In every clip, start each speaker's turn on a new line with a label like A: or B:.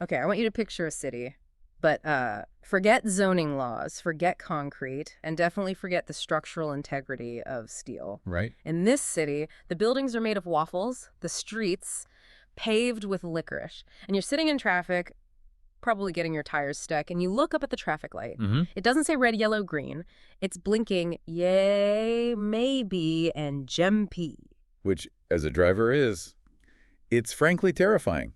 A: Okay, I want you to picture a city, but forget zoning laws, forget concrete, and definitely forget the structural integrity of steel.
B: Right.
A: In this city, the buildings are made of waffles, the streets paved with licorice, and you're sitting in traffic, probably getting your tires stuck, and you look up at the traffic light.
B: Mm-hmm.
A: It doesn't say red, yellow, green. It's blinking, yay, maybe, and GEMP.
B: Which, as a driver it's frankly terrifying.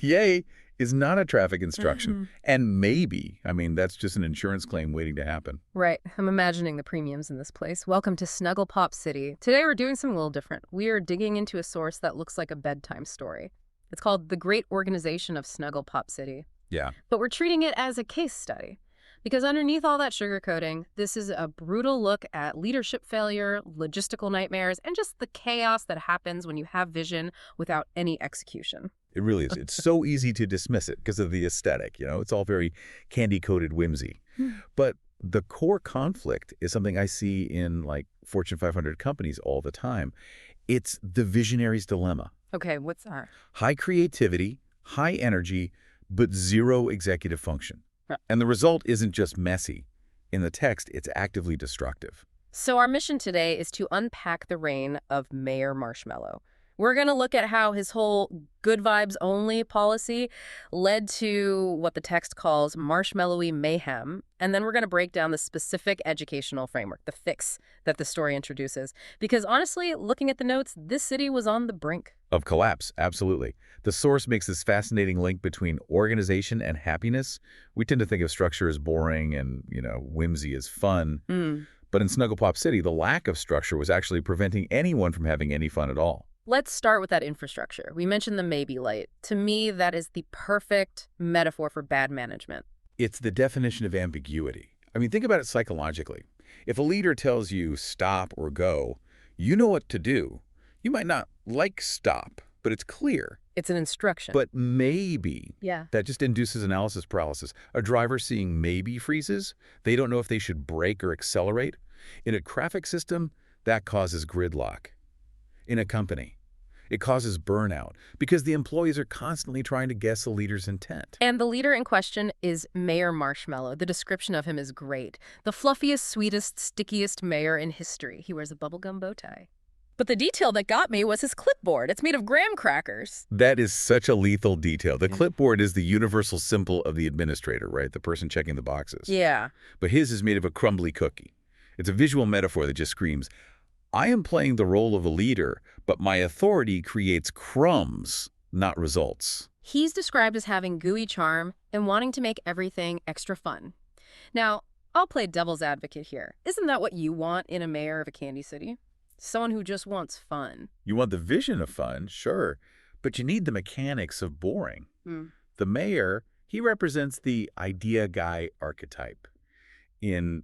B: Yay is not a traffic instruction. And maybe, I mean, that's just an insurance claim waiting to happen.
A: Right. I'm imagining the premiums in this place. Welcome to Snugglepop City. Today we're doing something a little different. We are digging into a source that looks like a bedtime story. It's called The Great Organization of Snugglepop City.
B: Yeah.
A: But we're treating it as a case study. Because underneath all that sugarcoating, this is a brutal look at leadership failure, logistical nightmares, and just the chaos that happens when you have vision without any execution.
B: It really is. It's so easy to dismiss it because of the aesthetic. It's all very candy-coated whimsy. But the core conflict is something I see in, like, Fortune 500 companies all the time. It's the visionary's dilemma.
A: Okay, what's that?
B: High creativity, high energy, but zero executive function. And the result isn't just messy. In the text, it's actively destructive.
A: So our mission today is to unpack the reign of Mayor Marshmallow. We're going to look at how his whole good vibes only policy led to what the text calls marshmallowy mayhem. And then we're going to break down the specific educational framework, the fix that the story introduces. Because honestly, looking at the notes, this city was on the brink.
B: Of collapse, absolutely. The source makes this fascinating link between organization and happiness. We tend to think of structure as boring and, whimsy as fun. But in Snugglepop City, the lack of structure was actually preventing anyone from having any fun at all.
A: Let's start with that infrastructure. We mentioned the maybe light. To me, that is the perfect metaphor for bad management.
B: It's the definition of ambiguity. I mean, think about it psychologically. If a leader tells you stop or go, you know what to do. You might not like stop, but it's clear.
A: It's an instruction.
B: But maybe.
A: Yeah.
B: That just induces analysis paralysis. A driver seeing maybe freezes. They don't know if they should brake or accelerate. In a traffic system, that causes gridlock. In a company, it causes burnout because the employees are constantly trying to guess the leader's intent.
A: And the leader in question is Mayor Marshmallow. The description of him is great. The fluffiest, sweetest, stickiest mayor in history. He wears a bubblegum bow tie. But the detail that got me was his clipboard. It's made of graham crackers.
B: That is such a lethal detail. The clipboard is the universal symbol of the administrator, right? The person checking the boxes.
A: Yeah.
B: But his is made of a crumbly cookie. It's a visual metaphor that just screams, I am playing the role of a leader, but my authority creates crumbs, not results.
A: He's described as having gooey charm and wanting to make everything extra fun. Now, I'll play devil's advocate here. Isn't that what you want in a mayor of a candy city? Someone who just wants fun.
B: You want the vision of fun, sure, but you need the mechanics of boring. The mayor, he represents the idea guy archetype. In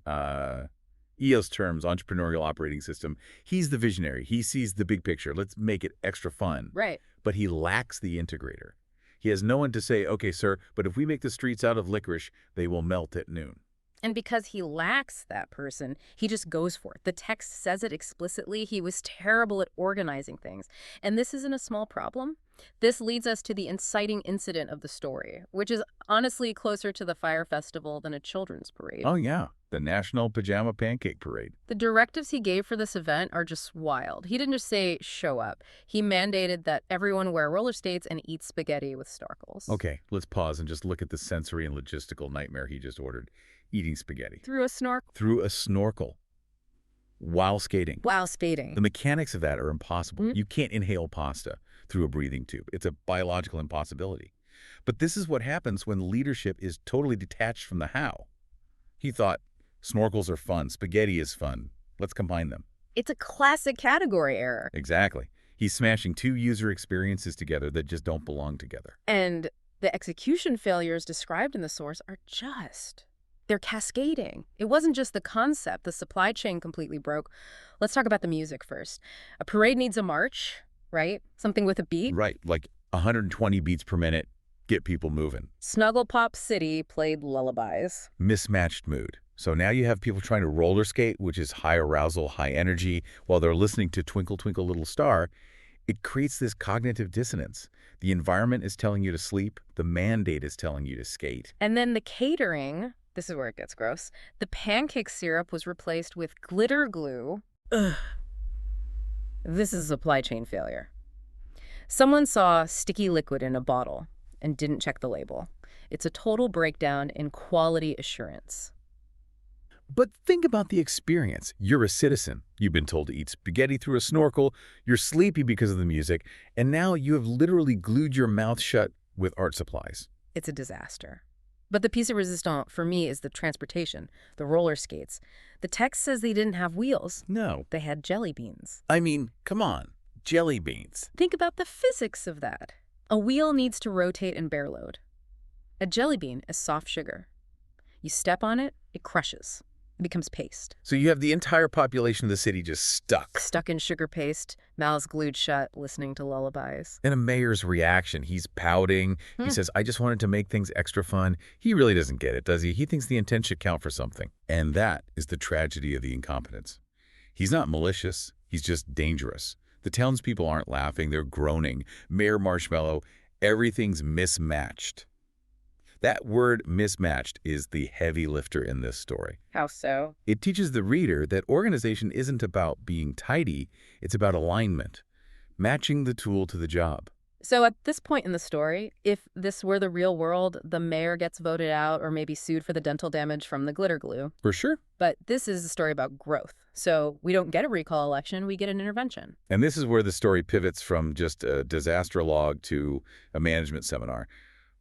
B: EOS terms, entrepreneurial operating system, he's the visionary. He sees the big picture. Let's make it extra fun.
A: Right.
B: But he lacks the integrator. He has no one to say, okay, sir, but if we make the streets out of licorice, they will melt at noon.
A: And because he lacks that person, he just goes for it. The text says it explicitly. He was terrible at organizing things. And this isn't a small problem. This leads us to the inciting incident of the story, which is honestly closer to the fire festival than a children's parade.
B: Oh, yeah. The National Pajama Pancake Parade.
A: The directives he gave for this event are just wild. He didn't just say, show up. He mandated that everyone wear roller skates and eat spaghetti with snorkels.
B: Okay, let's pause and just look at the sensory and logistical nightmare he just ordered. Eating spaghetti.
A: Through a snorkel?
B: Through a snorkel. While skating.
A: While skating.
B: The mechanics of that are impossible. You can't inhale pasta through a breathing tube. It's a biological impossibility. But this is what happens when leadership is totally detached from the how. He thought, snorkels are fun, spaghetti is fun. Let's combine them.
A: It's a classic category error.
B: Exactly. He's smashing two user experiences together that just don't belong together.
A: And the execution failures described in the source are they're cascading. It wasn't just the concept. The supply chain completely broke. Let's talk about the music first. A parade needs a march, right? Something with a beat.
B: Right, like 120 beats per minute, get people moving.
A: Snugglepop City played lullabies.
B: Mismatched mood. So now you have people trying to roller skate, which is high arousal, high energy, while they're listening to Twinkle, Twinkle, Little Star. It creates this cognitive dissonance. The environment is telling you to sleep. The mandate is telling you to skate.
A: And then the catering, this is where it gets gross. The pancake syrup was replaced with glitter glue. Ugh. This is a supply chain failure. Someone saw sticky liquid in a bottle and didn't check the label. It's a total breakdown in quality assurance.
B: But think about the experience. You're a citizen. You've been told to eat spaghetti through a snorkel. You're sleepy because of the music. And now you have literally glued your mouth shut with art supplies.
A: It's a disaster. But the piece of resistance for me is the transportation, the roller skates. The text says they didn't have wheels.
B: No.
A: They had jelly beans.
B: I mean, come on. Jelly beans.
A: Think about the physics of that. A wheel needs to rotate and bear load. A jelly bean is soft sugar. You step on it, it crushes. It becomes paste.
B: So you have the entire population of the city just stuck.
A: Stuck in sugar paste, mouths glued shut, listening to lullabies.
B: And a mayor's reaction, he's pouting. He says, I just wanted to make things extra fun. He really doesn't get it, does he? He thinks the intent should count for something. And that is the tragedy of the incompetence. He's not malicious. He's just dangerous. The townspeople aren't laughing. They're groaning. Mayor Marshmallow, everything's mismatched. That word mismatched is the heavy lifter in this story.
A: How so?
B: It teaches the reader that organization isn't about being tidy, it's about alignment, matching the tool to the job.
A: So at this point in the story, if this were the real world, the mayor gets voted out or maybe sued for the dental damage from the glitter glue.
B: For sure.
A: But this is a story about growth. So we don't get a recall election, we get an intervention.
B: And this is where the story pivots from just a disaster log to a management seminar.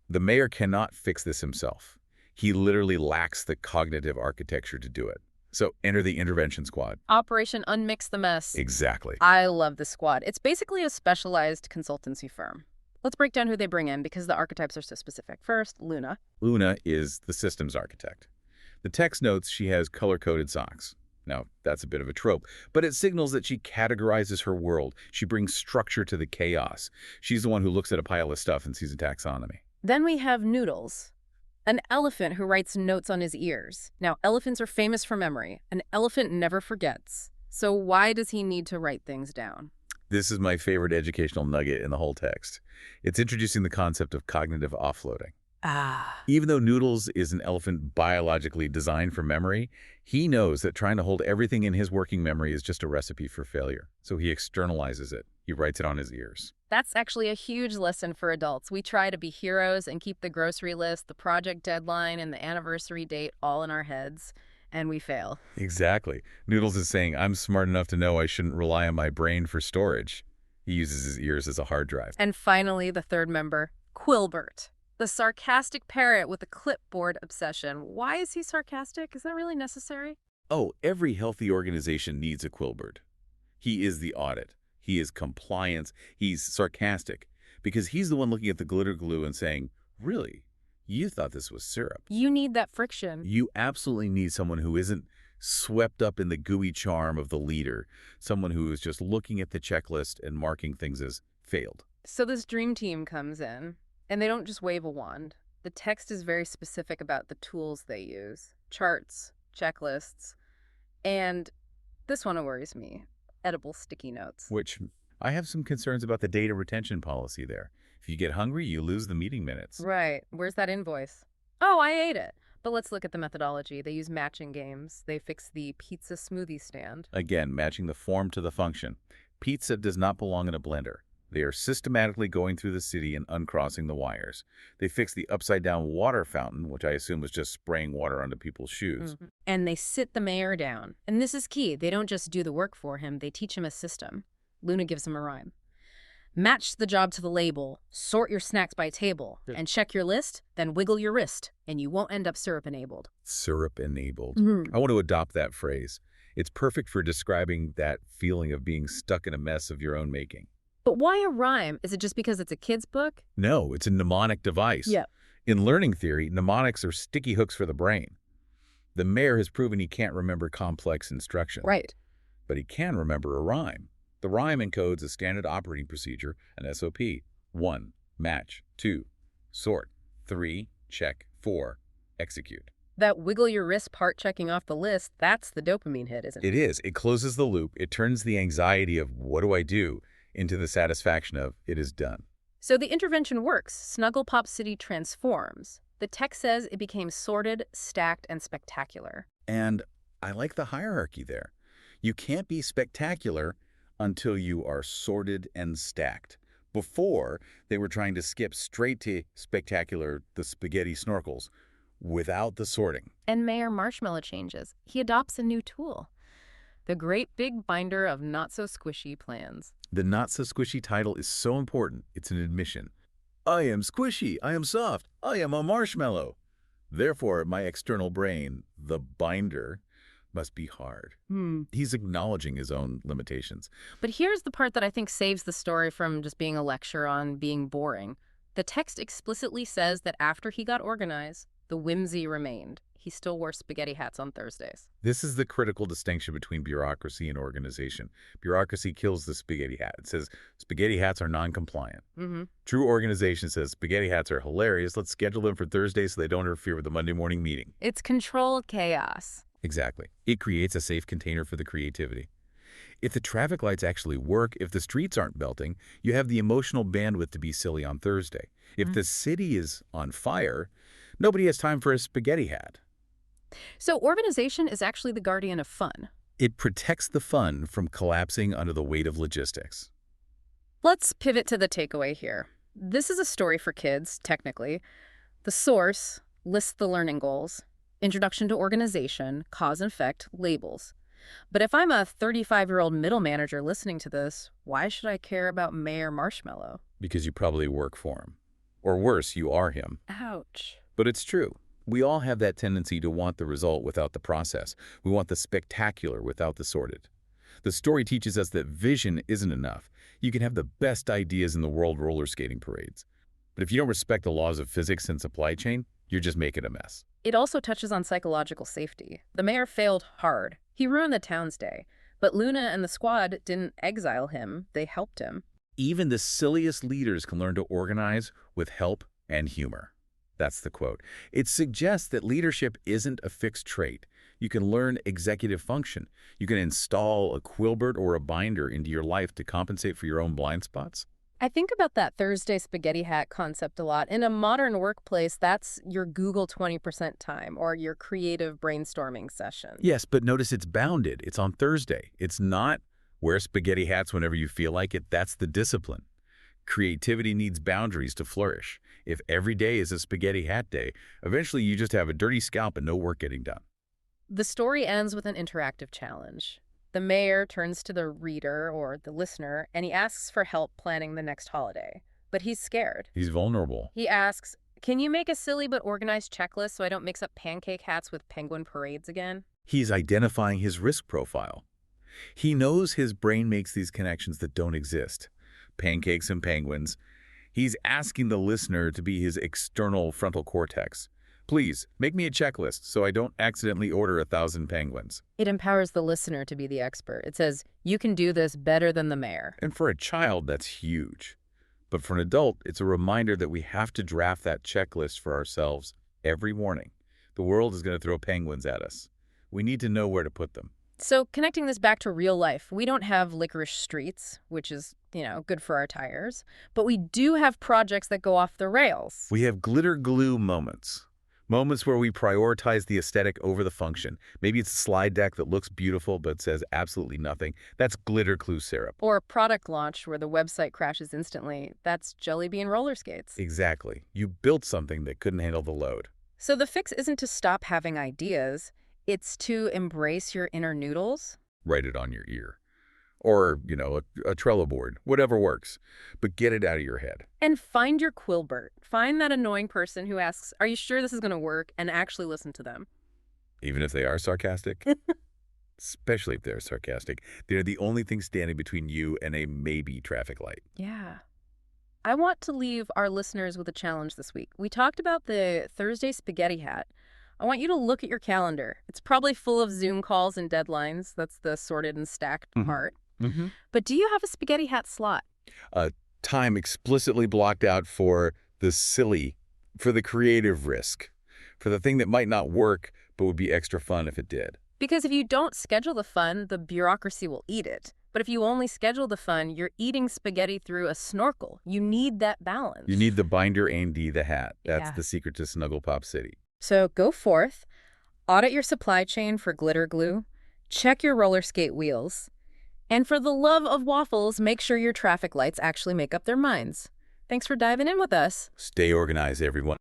B: The mayor cannot fix this himself. He literally lacks the cognitive architecture to do it. So enter the intervention squad.
A: Operation Unmix the Mess.
B: Exactly.
A: I love this squad. It's basically a specialized consultancy firm. Let's break down who they bring in because the archetypes are so specific. First, Luna.
B: Luna is the systems architect. The text notes she has color-coded socks. Now, that's a bit of a trope, but it signals that she categorizes her world. She brings structure to the chaos. She's the one who looks at a pile of stuff and sees a taxonomy.
A: Then we have Noodles, an elephant who writes notes on his ears. Now, elephants are famous for memory. An elephant never forgets. So why does he need to write things down?
B: This is my favorite educational nugget in the whole text. It's introducing the concept of cognitive offloading. Even though Noodles is an elephant biologically designed for memory, he knows that trying to hold everything in his working memory is just a recipe for failure. So he externalizes it. He writes it on his ears.
A: That's actually a huge lesson for adults. We try to be heroes and keep the grocery list, the project deadline, and the anniversary date all in our heads, and we fail.
B: Exactly. Noodles is saying, I'm smart enough to know I shouldn't rely on my brain for storage. He uses his ears as a hard drive.
A: And finally, the third member, Quilbert. The sarcastic parrot with a clipboard obsession. Why is he sarcastic? Is that really necessary?
B: Oh, every healthy organization needs a Quilbert. He is the audit. He is compliance. He's sarcastic because he's the one looking at the glitter glue and saying, really, you thought this was syrup.
A: You need that friction.
B: You absolutely need someone who isn't swept up in the gooey charm of the leader, someone who is just looking at the checklist and marking things as failed.
A: So this dream team comes in. And they don't just wave a wand. The text is very specific about the tools they use. Charts, checklists, and this one worries me, edible sticky notes.
B: Which I have some concerns about the data retention policy there. If you get hungry, you lose the meeting minutes.
A: Right. Where's that invoice? Oh, I ate it. But let's look at the methodology. They use matching games. They fix the pizza smoothie stand.
B: Again, matching the form to the function. Pizza does not belong in a blender. They are systematically going through the city and uncrossing the wires. They fixed the upside-down water fountain, which I assume was just spraying water onto people's shoes.
A: And they sit the mayor down. And this is key. They don't just do the work for him. They teach him a system. Luna gives him a rhyme. Match the job to the label, sort your snacks by table, and check your list, then wiggle your wrist, and you won't end up syrup-enabled.
B: Syrup-enabled. I want to adopt that phrase. It's perfect for describing that feeling of being stuck in a mess of your own making.
A: But why a rhyme? Is it just because it's a kid's book?
B: No, it's a mnemonic device.
A: Yeah.
B: In learning theory, mnemonics are sticky hooks for the brain. The mayor has proven he can't remember complex instructions.
A: Right.
B: But he can remember a rhyme. The rhyme encodes a standard operating procedure, an SOP. 1. Match. 2. Sort. 3. Check. 4. Execute.
A: That wiggle your wrist part checking off the list, that's the dopamine hit, isn't it?
B: It is. It closes the loop. It turns the anxiety of what do I do into the satisfaction of it is done.
A: So the intervention works. Snugglepop City transforms. The text says it became sorted, stacked, and spectacular.
B: And I like the hierarchy there. You can't be spectacular until you are sorted and stacked. Before, they were trying to skip straight to spectacular, the spaghetti snorkels, without the sorting.
A: And Mayor Marshmallow changes. He adopts a new tool. The great big binder of not-so-squishy plans.
B: The not-so-squishy title is so important, it's an admission. I am squishy, I am soft, I am a marshmallow. Therefore, my external brain, the binder, must be hard. He's acknowledging his own limitations.
A: But here's the part that I think saves the story from just being a lecture on being boring. The text explicitly says that after he got organized, the whimsy remained. He still wore spaghetti hats on Thursdays.
B: This is the critical distinction between bureaucracy and organization. Bureaucracy kills the spaghetti hat. It says spaghetti hats are non-compliant. True organization says spaghetti hats are hilarious. Let's schedule them for Thursday so they don't interfere with the Monday morning meeting.
A: It's controlled chaos.
B: Exactly. It creates a safe container for the creativity. If the traffic lights actually work, if the streets aren't belting, you have the emotional bandwidth to be silly on Thursday. If the city is on fire, nobody has time for a spaghetti hat.
A: So organization is actually the guardian of fun.
B: It protects the fun from collapsing under the weight of logistics.
A: Let's pivot to the takeaway here. This is a story for kids, technically. The source lists the learning goals, introduction to organization, cause and effect, labels. But if I'm a 35-year-old middle manager listening to this, why should I care about Mayor Marshmallow?
B: Because you probably work for him. Or worse, you are him.
A: Ouch.
B: But it's true. We all have that tendency to want the result without the process. We want the spectacular without the sorted. The story teaches us that vision isn't enough. You can have the best ideas in the world roller skating parades. But if you don't respect the laws of physics and supply chain, you're just making a mess.
A: It also touches on psychological safety. The mayor failed hard. He ruined the town's day. But Luna and the squad didn't exile him. They helped him.
B: Even the silliest leaders can learn to organize with help and humor. That's the quote. It suggests that leadership isn't a fixed trait. You can learn executive function. You can install a quilbert or a binder into your life to compensate for your own blind spots.
A: I think about that Thursday spaghetti hat concept a lot. In a modern workplace, that's your Google 20% time or your creative brainstorming session.
B: Yes, but notice it's bounded. It's on Thursday. It's not wear spaghetti hats whenever you feel like it. That's the discipline. Creativity needs boundaries to flourish. If every day is a spaghetti hat day, eventually you just have a dirty scalp and no work getting done.
A: The story ends with an interactive challenge. The mayor turns to the reader or the listener, and he asks for help planning the next holiday. But he's scared.
B: He's vulnerable.
A: He asks, can you make a silly but organized checklist so I don't mix up pancake hats with penguin parades again?
B: He's identifying his risk profile. He knows his brain makes these connections that don't exist. Pancakes and penguins. He's asking the listener to be his external frontal cortex. Please, make me a checklist so I don't accidentally order 1,000 penguins.
A: It empowers the listener to be the expert. It says, you can do this better than the mayor.
B: And for a child, that's huge. But for an adult, it's a reminder that we have to draft that checklist for ourselves every morning. The world is going to throw penguins at us. We need to know where to put them.
A: So connecting this back to real life, we don't have licorice streets, which is, good for our tires, but we do have projects that go off the rails.
B: We have glitter glue moments. Moments where we prioritize the aesthetic over the function. Maybe it's a slide deck that looks beautiful but says absolutely nothing. That's glitter glue syrup.
A: Or a product launch where the website crashes instantly. That's jelly bean roller skates.
B: Exactly. You built something that couldn't handle the load.
A: So the fix isn't to stop having ideas. It's to embrace your inner noodles.
B: Write it on your ear. Or, a Trello board. Whatever works. But get it out of your head.
A: And find your quilbert. Find that annoying person who asks, are you sure this is going to work? And actually listen to them.
B: Even if they are sarcastic? Especially if they're sarcastic. They're the only thing standing between you and a maybe traffic light.
A: Yeah. I want to leave our listeners with a challenge this week. We talked about the Thursday spaghetti hat. I want you to look at your calendar. It's probably full of Zoom calls and deadlines. That's the sorted and stacked part. But do you have a spaghetti hat slot?
B: Time explicitly blocked out for the silly, for the creative risk, for the thing that might not work but would be extra fun if it did.
A: Because if you don't schedule the fun, the bureaucracy will eat it. But if you only schedule the fun, you're eating spaghetti through a snorkel. You need that balance.
B: You need the binder and the hat. That's
A: Yeah.
B: the secret to Snugglepop City.
A: So go forth, audit your supply chain for glitter glue, check your roller skate wheels, and for the love of waffles, make sure your traffic lights actually make up their minds. Thanks for diving in with us.
B: Stay organized, everyone.